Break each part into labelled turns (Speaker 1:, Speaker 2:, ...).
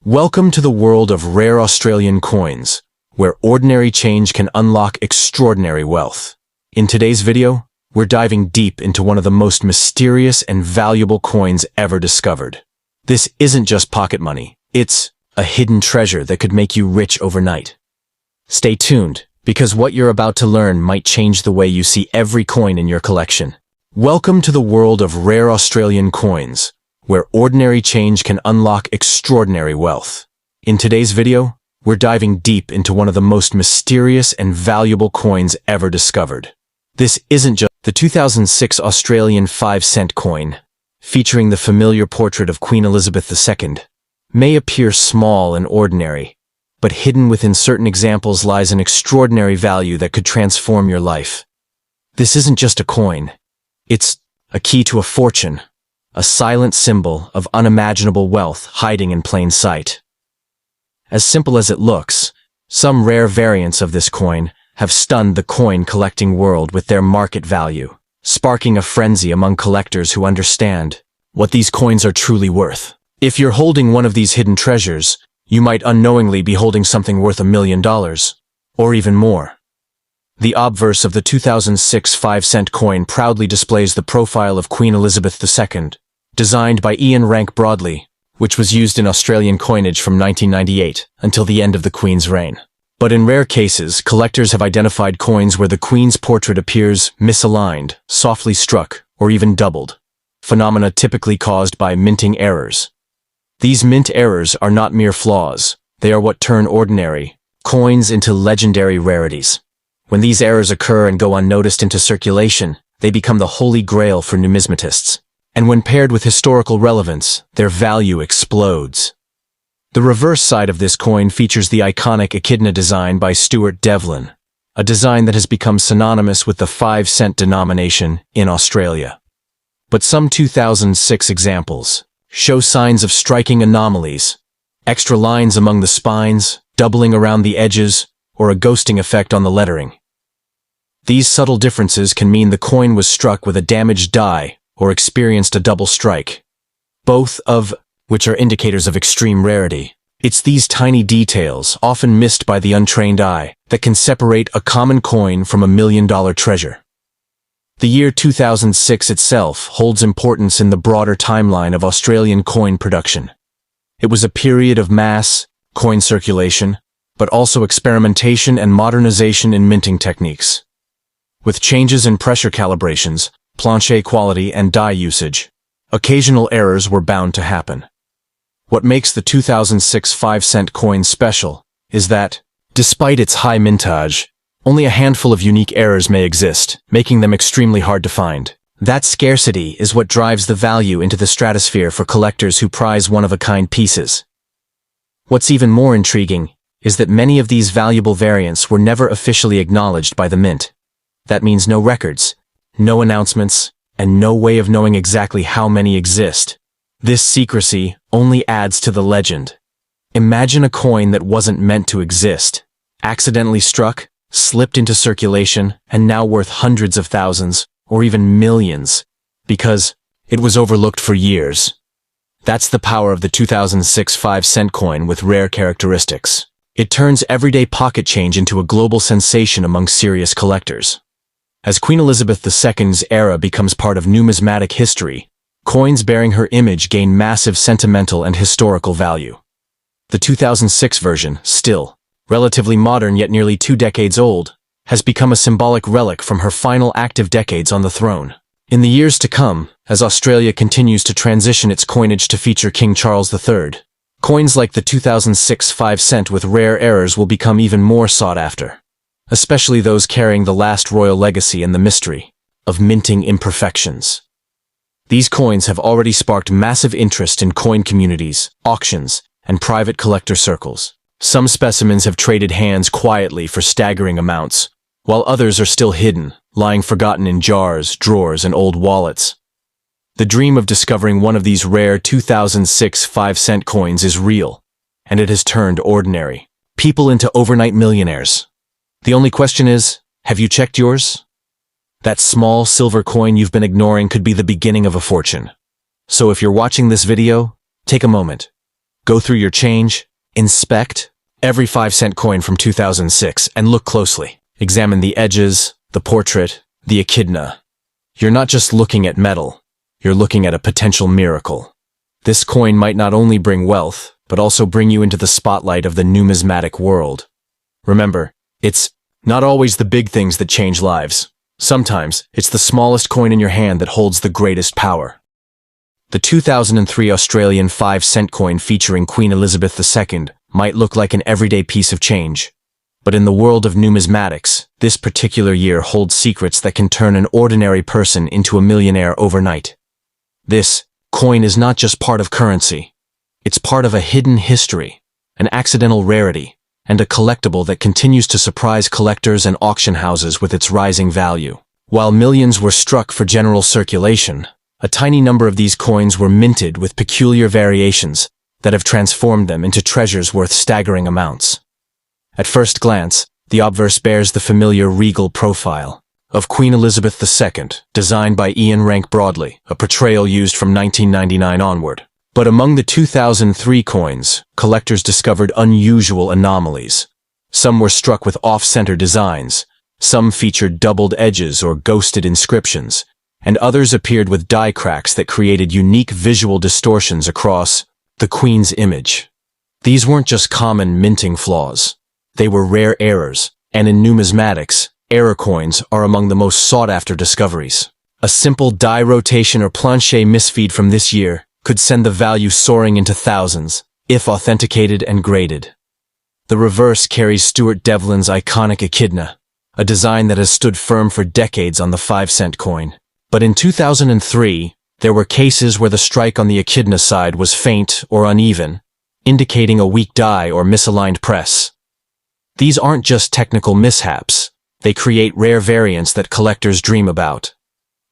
Speaker 1: Welcome to the world of rare Australian coins, where ordinary change can unlock extraordinary wealth. In today's video, we're diving deep into one of the most mysterious and valuable coins ever discovered. This isn't just pocket money, it's a hidden treasure that could make you rich overnight. Stay tuned, because what you're about to learn might change the way you see every coin in your collection. Welcome to the world of rare Australian coins, where ordinary change can unlock extraordinary wealth. In today's video, we're diving deep into one of the most mysterious and valuable coins ever discovered. This isn't just the 2006 Australian 5-cent coin, featuring the familiar portrait of Queen Elizabeth II, may appear small and ordinary, but hidden within certain examples lies an extraordinary value that could transform your life. This isn't just a coin. It's a key to a fortune, a silent symbol of unimaginable wealth hiding in plain sight. As simple as it looks, some rare variants of this coin have stunned the coin-collecting world with their market value, sparking a frenzy among collectors who understand what these coins are truly worth. If you're holding one of these hidden treasures, you might unknowingly be holding something worth $1 million, or even more. The obverse of the 2006 5-cent coin proudly displays the profile of Queen Elizabeth II, designed by Ian Rank Broadley, which was used in Australian coinage from 1998 until the end of the Queen's reign. But in rare cases, collectors have identified coins where the Queen's portrait appears misaligned, softly struck, or even doubled, phenomena typically caused by minting errors. These mint errors are not mere flaws, they are what turn ordinary coins into legendary rarities. When these errors occur and go unnoticed into circulation, they become the holy grail for numismatists. And when paired with historical relevance, their value explodes. The reverse side of this coin features the iconic echidna design by Stuart Devlin, a design that has become synonymous with the 5-cent denomination in Australia. But some 2006 examples show signs of striking anomalies, extra lines among the spines, doubling around the edges, or a ghosting effect on the lettering. These subtle differences can mean the coin was struck with a damaged die or experienced a double strike, both of which are indicators of extreme rarity. It's these tiny details, often missed by the untrained eye, that can separate a common coin from a $1 million treasure. The year 2006 itself holds importance in the broader timeline of Australian coin production. It was a period of mass coin circulation, but also experimentation and modernization in minting techniques. With changes in pressure calibrations, planche quality, and die usage, occasional errors were bound to happen. What makes the 2006 5-cent coin special is that, despite its high mintage, only a handful of unique errors may exist, making them extremely hard to find. That scarcity is what drives the value into the stratosphere for collectors who prize one-of-a-kind pieces. What's even more intriguing is that many of these valuable variants were never officially acknowledged by the mint. That means no records, no announcements, and no way of knowing exactly how many exist. This secrecy only adds to the legend. Imagine a coin that wasn't meant to exist, accidentally struck, slipped into circulation, and now worth hundreds of thousands, or even millions, because it was overlooked for years. That's the power of the 2006 5-cent coin with rare characteristics. It turns everyday pocket change into a global sensation among serious collectors. As Queen Elizabeth II's era becomes part of numismatic history, coins bearing her image gain massive sentimental and historical value. The 2006 version, still relatively modern yet nearly 2 decades old, has become a symbolic relic from her final active decades on the throne. In the years to come, as Australia continues to transition its coinage to feature King Charles III, coins like the 2006 5-cent with rare errors will become even more sought after, especially those carrying the last royal legacy and the mystery of minting imperfections. These coins have already sparked massive interest in coin communities, auctions, and private collector circles. Some specimens have traded hands quietly for staggering amounts, while others are still hidden, lying forgotten in jars, drawers, and old wallets. The dream of discovering one of these rare 2006 5-cent coins is real, and it has turned ordinary people into overnight millionaires. The only question is, have you checked yours? That small silver coin you've been ignoring could be the beginning of a fortune. So if you're watching this video, take a moment. Go through your change, inspect every 5-cent coin from 2006, and look closely. Examine the edges, the portrait, the echidna. You're not just looking at metal, you're looking at a potential miracle. This coin might not only bring wealth, but also bring you into the spotlight of the numismatic world. Remember, it's not always the big things that change lives. Sometimes, it's the smallest coin in your hand that holds the greatest power. The 2003 Australian 5-cent coin featuring Queen Elizabeth II might look like an everyday piece of change. But in the world of numismatics, this particular year holds secrets that can turn an ordinary person into a millionaire overnight. This coin is not just part of currency. It's part of a hidden history, an accidental rarity, and a collectible that continues to surprise collectors and auction houses with its rising value. While millions were struck for general circulation, a tiny number of these coins were minted with peculiar variations that have transformed them into treasures worth staggering amounts. At first glance, the obverse bears the familiar regal profile of Queen Elizabeth II, designed by Ian Rank Broadley, a portrayal used from 1999 onward. But among the 2003 coins, collectors discovered unusual anomalies. Some were struck with off-center designs, some featured doubled edges or ghosted inscriptions, and others appeared with die cracks that created unique visual distortions across the Queen's image. These weren't just common minting flaws. They were rare errors, and in numismatics, error coins are among the most sought-after discoveries. A simple die rotation or planche misfeed from this year could send the value soaring into thousands, if authenticated and graded. The reverse carries Stuart Devlin's iconic echidna, a design that has stood firm for decades on the 5-cent coin. But in 2003, there were cases where the strike on the echidna side was faint or uneven, indicating a weak die or misaligned press. These aren't just technical mishaps, they create rare variants that collectors dream about.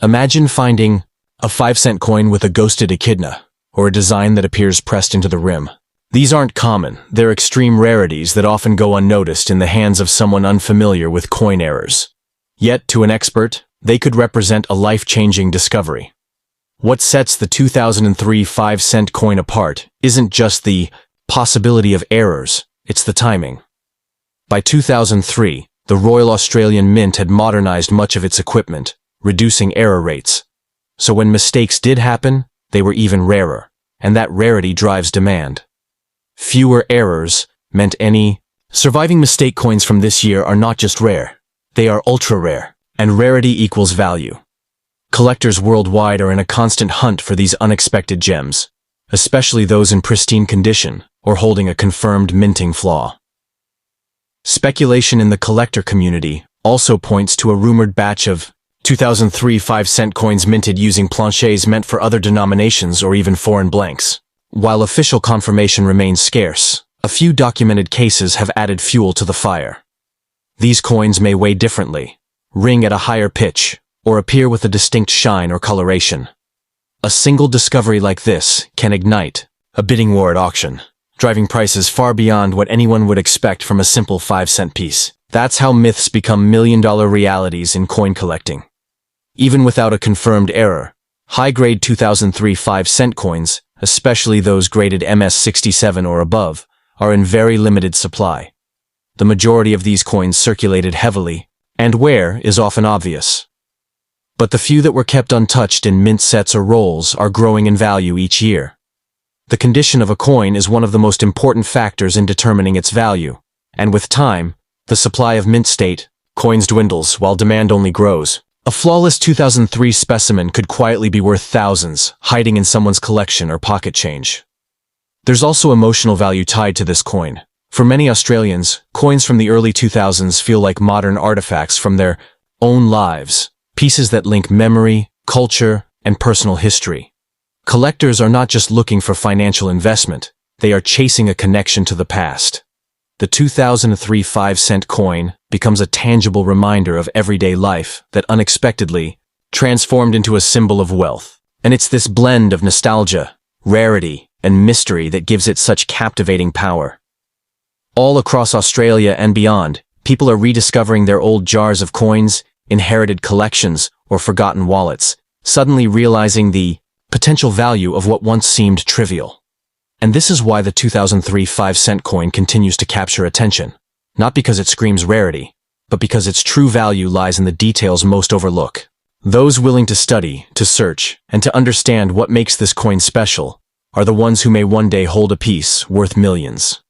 Speaker 1: Imagine finding a 5-cent coin with a ghosted echidna, or a design that appears pressed into the rim. These aren't common, they're extreme rarities that often go unnoticed in the hands of someone unfamiliar with coin errors. Yet, to an expert, they could represent a life-changing discovery. What sets the 2003 5-cent coin apart isn't just the possibility of errors, it's the timing. By 2003, the Royal Australian Mint had modernized much of its equipment, reducing error rates. So when mistakes did happen, they were even rarer, and that rarity drives demand. Fewer errors meant any surviving mistake coins from this year are not just rare, they are ultra-rare, and rarity equals value. Collectors worldwide are in a constant hunt for these unexpected gems, especially those in pristine condition or holding a confirmed minting flaw. Speculation in the collector community also points to a rumored batch of 2003 5-cent coins minted using planches meant for other denominations or even foreign blanks. While official confirmation remains scarce, a few documented cases have added fuel to the fire. These coins may weigh differently, ring at a higher pitch, or appear with a distinct shine or coloration. A single discovery like this can ignite a bidding war at auction, driving prices far beyond what anyone would expect from a simple 5-cent piece. That's how myths become million-dollar realities in coin collecting. Even without a confirmed error, high-grade 2003 5-cent coins, especially those graded MS67 or above, are in very limited supply. The majority of these coins circulated heavily, and wear is often obvious. But the few that were kept untouched in mint sets or rolls are growing in value each year. The condition of a coin is one of the most important factors in determining its value, and with time, the supply of mint state coins dwindles while demand only grows. A flawless 2003 specimen could quietly be worth thousands, hiding in someone's collection or pocket change. There's also emotional value tied to this coin. For many Australians, coins from the early 2000s feel like modern artifacts from their own lives, pieces that link memory, culture, and personal history. Collectors are not just looking for financial investment, they are chasing a connection to the past. The 2003 5-cent coin becomes a tangible reminder of everyday life that unexpectedly transformed into a symbol of wealth. And it's this blend of nostalgia, rarity, and mystery that gives it such captivating power. All across Australia and beyond, people are rediscovering their old jars of coins, inherited collections, or forgotten wallets, suddenly realizing the potential value of what once seemed trivial. And this is why the 2003 5-cent coin continues to capture attention. Not because it screams rarity, but because its true value lies in the details most overlook. Those willing to study, to search, and to understand what makes this coin special are the ones who may one day hold a piece worth millions.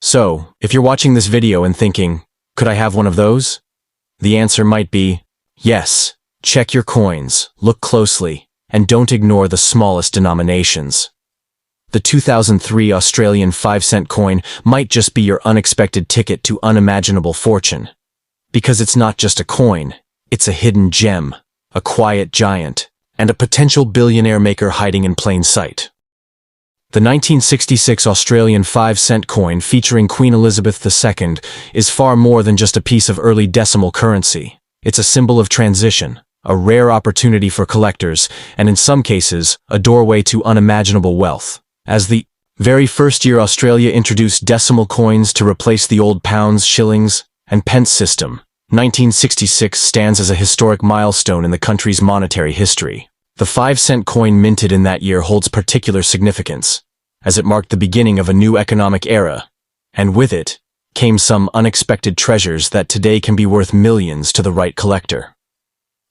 Speaker 1: So, if you're watching this video and thinking, could I have one of those? The answer might be, yes. Check your coins, look closely, and don't ignore the smallest denominations. The 2003 Australian 5-cent coin might just be your unexpected ticket to unimaginable fortune. Because it's not just a coin, it's a hidden gem, a quiet giant, and a potential billionaire maker hiding in plain sight. The 1966 Australian 5-cent coin featuring Queen Elizabeth II is far more than just a piece of early decimal currency. It's a symbol of transition, a rare opportunity for collectors, and in some cases, a doorway to unimaginable wealth. As the very first year Australia introduced decimal coins to replace the old pounds, shillings, and pence system, 1966 stands as a historic milestone in the country's monetary history. The 5-cent coin minted in that year holds particular significance, as it marked the beginning of a new economic era, and with it came some unexpected treasures that today can be worth millions to the right collector.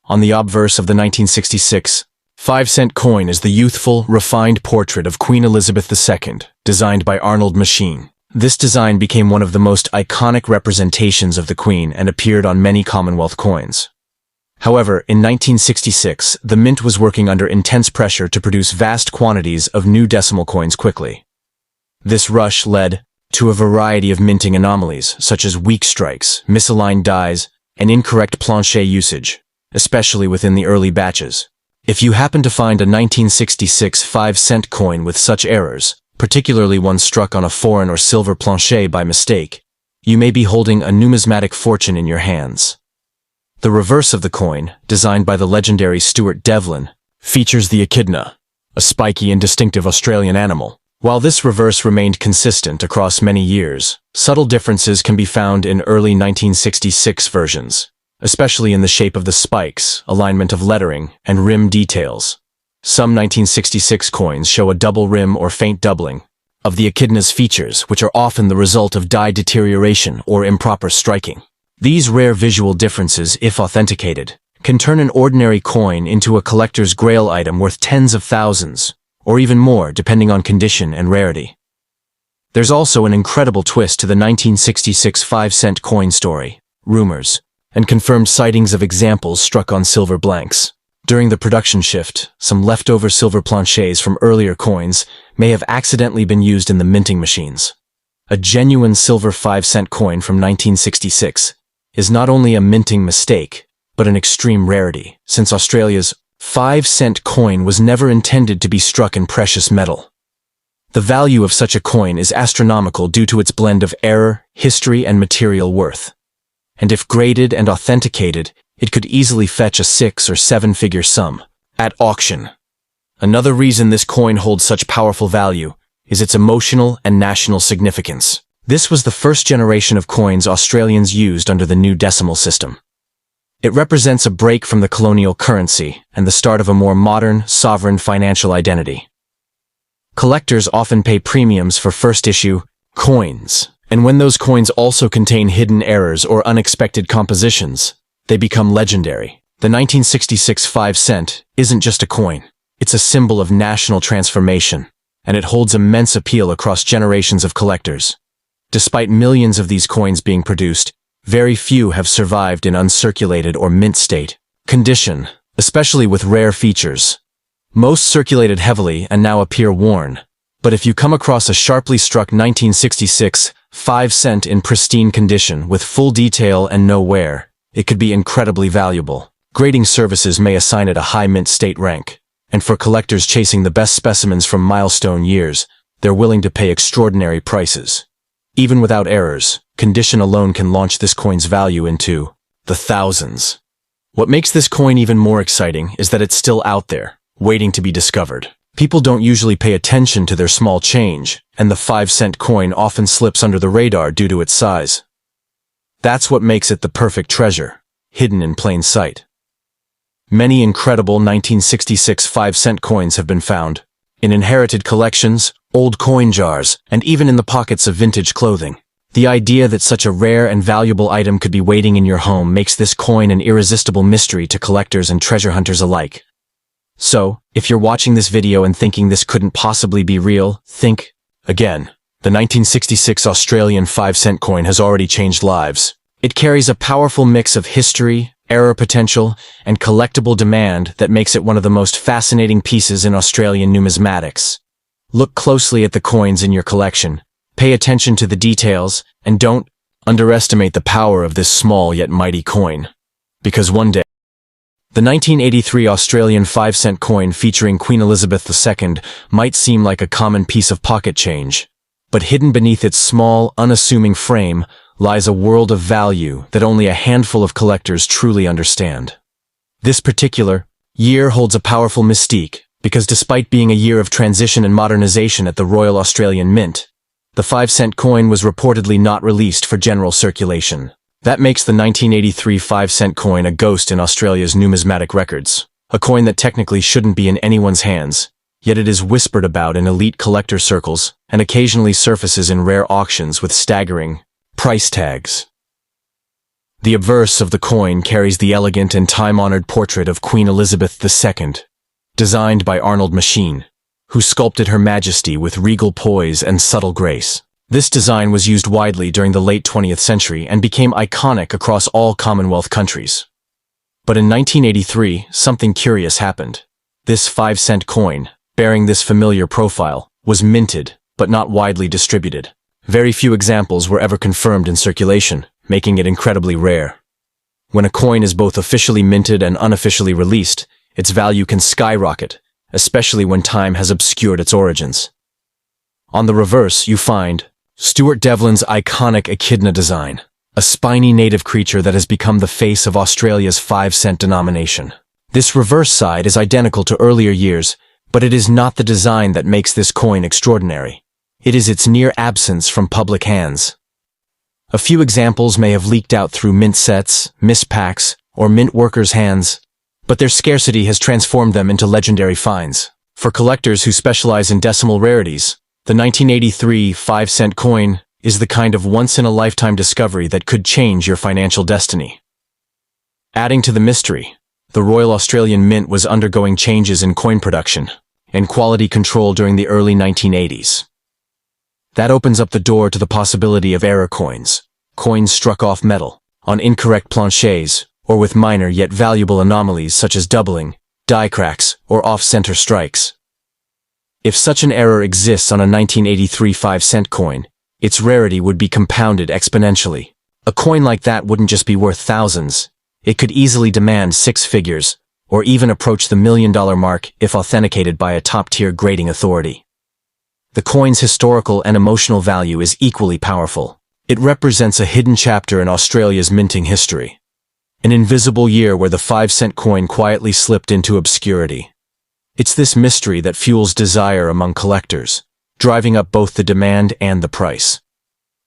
Speaker 1: On the obverse of the 1966 5-cent coin is the youthful, refined portrait of Queen Elizabeth II, designed by Arnold Machine. This design became one of the most iconic representations of the Queen and appeared on many Commonwealth coins. However, in 1966, the mint was working under intense pressure to produce vast quantities of new decimal coins quickly. This rush led to a variety of minting anomalies, such as weak strikes, misaligned dies, and incorrect plancher usage, especially within the early batches. If you happen to find a 1966 5-cent coin with such errors, particularly one struck on a foreign or silver plancher by mistake, you may be holding a numismatic fortune in your hands. The reverse of the coin, designed by the legendary Stuart Devlin, features the echidna, a spiky and distinctive Australian animal. While this reverse remained consistent across many years, subtle differences can be found in early 1966 versions, especially in the shape of the spikes, alignment of lettering, and rim details. Some 1966 coins show a double rim or faint doubling of the echidna's features, which are often the result of die deterioration or improper striking. These rare visual differences, if authenticated, can turn an ordinary coin into a collector's grail item worth tens of thousands, or even more depending on condition and rarity. There's also an incredible twist to the 1966 5-cent coin story, rumors, and confirmed sightings of examples struck on silver blanks. During the production shift, some leftover silver planchers from earlier coins may have accidentally been used in the minting machines. A genuine silver 5-cent coin from 1966 is not only a minting mistake, but an extreme rarity, since Australia's 5-cent coin was never intended to be struck in precious metal. The value of such a coin is astronomical due to its blend of error, history, and material worth. And if graded and authenticated, it could easily fetch a 6- or 7-figure sum at auction. Another reason this coin holds such powerful value is its emotional and national significance. This was the first generation of coins Australians used under the new decimal system. It represents a break from the colonial currency and the start of a more modern, sovereign financial identity. Collectors often pay premiums for first-issue coins, and when those coins also contain hidden errors or unexpected compositions, they become legendary. The 1966 5-cent isn't just a coin. It's a symbol of national transformation, and it holds immense appeal across generations of collectors. Despite millions of these coins being produced, very few have survived in uncirculated or mint state condition, especially with rare features. Most circulated heavily and now appear worn, but if you come across a sharply struck 1966 5-cent in pristine condition with full detail and no wear, it could be incredibly valuable. Grading services may assign it a high mint state rank, and for collectors chasing the best specimens from milestone years, they're willing to pay extraordinary prices. Even without errors, condition alone can launch this coin's value into the thousands. What makes this coin even more exciting is that it's still out there, waiting to be discovered. People don't usually pay attention to their small change, and the 5-cent coin often slips under the radar due to its size. That's what makes it the perfect treasure, hidden in plain sight. Many incredible 1966 5-cent coins have been found in inherited collections old coin jars, and even in the pockets of vintage clothing. The idea that such a rare and valuable item could be waiting in your home makes this coin an irresistible mystery to collectors and treasure hunters alike. So, if you're watching this video and thinking this couldn't possibly be real, think again. The 1966 Australian 5-cent coin has already changed lives. It carries a powerful mix of history, error potential, and collectible demand that makes it one of the most fascinating pieces in Australian numismatics. Look closely at the coins in your collection, pay attention to the details, and don't underestimate the power of this small yet mighty coin. Because one day, the 1983 Australian 5-cent coin featuring Queen Elizabeth II might seem like a common piece of pocket change, but hidden beneath its small, unassuming frame lies a world of value that only a handful of collectors truly understand. This particular year holds a powerful mystique, because despite being a year of transition and modernization at the Royal Australian Mint, the 5-cent coin was reportedly not released for general circulation. That makes the 1983 5-cent coin a ghost in Australia's numismatic records, a coin that technically shouldn't be in anyone's hands, yet it is whispered about in elite collector circles and occasionally surfaces in rare auctions with staggering price tags. The obverse of the coin carries the elegant and time-honored portrait of Queen Elizabeth II, designed by Arnold Machin, who sculpted Her Majesty with regal poise and subtle grace. This design was used widely during the late 20th century and became iconic across all Commonwealth countries. But in 1983, something curious happened. This 5-cent coin, bearing this familiar profile, was minted, but not widely distributed. Very few examples were ever confirmed in circulation, making it incredibly rare. When a coin is both officially minted and unofficially released, its value can skyrocket, especially when time has obscured its origins. On the reverse, you find Stuart Devlin's iconic echidna design, a spiny native creature that has become the face of Australia's 5-cent denomination. This reverse side is identical to earlier years, but it is not the design that makes this coin extraordinary. It is its near absence from public hands. A few examples may have leaked out through mint sets, mispacks, or mint workers' hands, but their scarcity has transformed them into legendary finds. For collectors who specialize in decimal rarities, the 1983 5-cent coin is the kind of once-in-a-lifetime discovery that could change your financial destiny. Adding to the mystery, the Royal Australian Mint was undergoing changes in coin production and quality control during the early 1980s. That opens up the door to the possibility of error coins, coins struck off metal, on incorrect planchets, or with minor yet valuable anomalies such as doubling, die cracks, or off-center strikes. If such an error exists on a 1983 5-cent coin, its rarity would be compounded exponentially. A coin like that wouldn't just be worth thousands. It could easily demand 6 figures, or even approach the $1 million mark if authenticated by a top-tier grading authority. The coin's historical and emotional value is equally powerful. It represents a hidden chapter in Australia's minting history. An invisible year where the 5-cent coin quietly slipped into obscurity. It's this mystery that fuels desire among collectors, driving up both the demand and the price.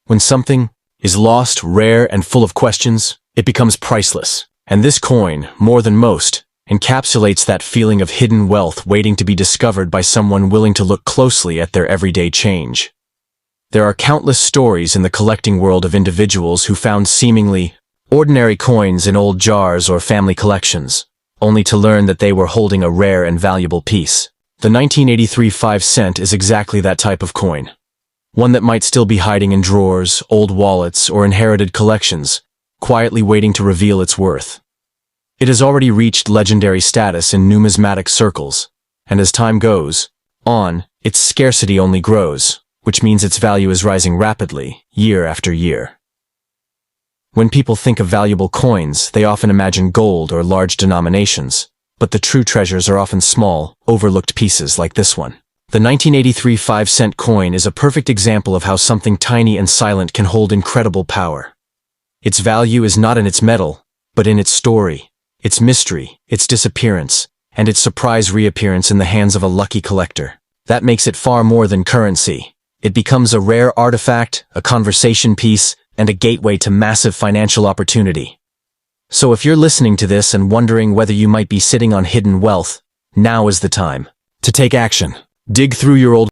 Speaker 1: When something is lost, rare, and full of questions, it becomes priceless. And this coin, more than most, encapsulates that feeling of hidden wealth waiting to be discovered by someone willing to look closely at their everyday change. There are countless stories in the collecting world of individuals who found seemingly ordinary coins in old jars or family collections, only to learn that they were holding a rare and valuable piece. The 1983 5-cent is exactly that type of coin. One that might still be hiding in drawers, old wallets, or inherited collections, quietly waiting to reveal its worth. It has already reached legendary status in numismatic circles, and as time goes on, its scarcity only grows, which means its value is rising rapidly, year after year. When people think of valuable coins, they often imagine gold or large denominations, but the true treasures are often small, overlooked pieces like this one. The 1983 5-cent coin is a perfect example of how something tiny and silent can hold incredible power. Its value is not in its metal, but in its story, its mystery, its disappearance, and its surprise reappearance in the hands of a lucky collector. That makes it far more than currency. It becomes a rare artifact, a conversation piece, and a gateway to massive financial opportunity. So if you're listening to this and wondering whether you might be sitting on hidden wealth, now is the time to take action. Dig through your old